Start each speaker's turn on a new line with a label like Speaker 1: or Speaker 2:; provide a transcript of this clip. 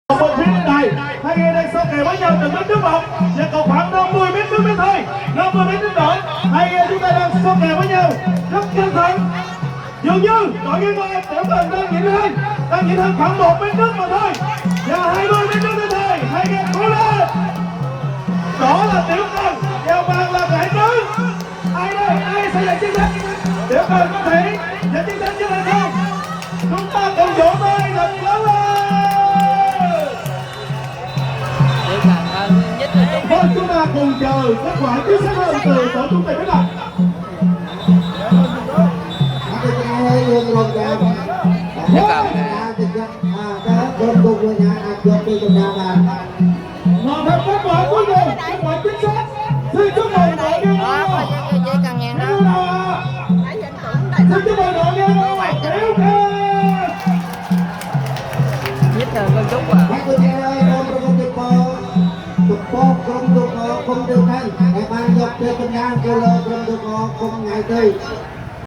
Speaker 1: Bên phía này hai người đang so kè với nhau từng mét nước bọc và còn khoảng 50 mét nước mét thôi, 50 mét nước đỏ. Hai người chúng ta đang so kè với nhau rất căng thẳng. Dường như đội Yên Hoa Tiểu Cần đang nhịn hơn khoảng 1 mét nước mà thôi, và 20 mét nước nữa thôi. Hai người cố lên. Đó là Tiểu Cần, kèo vàng là giải tứ. Ai đây? Ai sẽ giành chiến thắng? Tiểu Cần có thể giành chiến thắng chứ là không? Chúng ta cùng vỗ tay thật lớn lên. Vâng, chúng ta cùng chờ kết quả chính xác hơn từ tổ chúng tôi biết là hoàn thành kết quả cuối cùng, kết quả chính xác. Xin chúc mừng đội Yên Hoa. Xin chúc mừng đội Yên Hoa.
Speaker 2: Nhất là con chúc à.
Speaker 3: không được thanh, ban dọc trên con ngang kêu lơ không được không ngày tư.